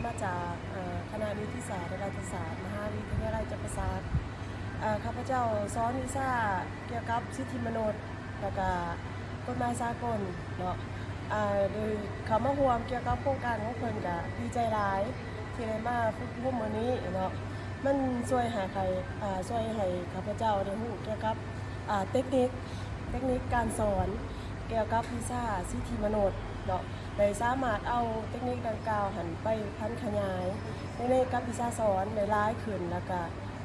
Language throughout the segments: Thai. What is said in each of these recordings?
มาจากคณะนิติศาสตร์และรัฐศาสตร์มหาวิทยาลัยจักรศาสตร์ข้าพเจ้าสอนวิชาเกี่ยวกับสิทธิมนุษย์และก็กฎหมายสากลเนาะโดยเขามาร่วมเกี่ยวกับโครงการของเพิ่นก็ดีใจหลายที่ได้มาฝึกร่วมมื้อนี้เนาะมันช่วยให้ข้าพเจ้าได้รู้เกี่ยวกับเทคนิคการสอนเกี่ยวกับวิชาสิทธิมนุษย์เนาะได้สามารถเอาเทคนิคดังกล่าวหันไปพันขยายในกับวิชาสอนในหลายขึ้นแล้วก็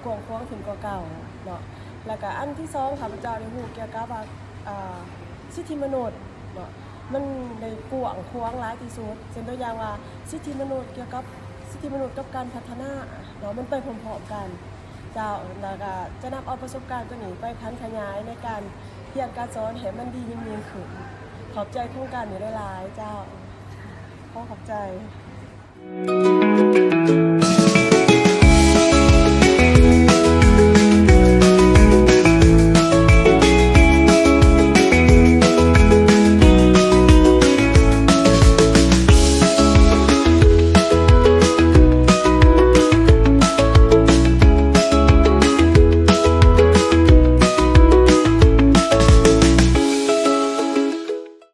กว้างขวางขึ้นกว่าเก่าเนาะแล้วก็อันที่2ข้าพเจ้าได้รู้เกี่ยวกับว่าสิทธิมนุษย์เนาะมันได้กว้างขวางหลายที่สุดเช่นตัวอย่างว่าสิทธิมนุษย์เกี่ยวกับสิทธิมนุษย์กับการพัฒนาเนาะมันไปพร้อมๆกันเจ้าแล้วก็จะนำเอาประสบการณ์ตัวนี้ไปพันขยายในการเรียนการสอนให้มันดียิ่งขึ้นขอบใจโครงการนี้หลายๆเจ้าขอบใจ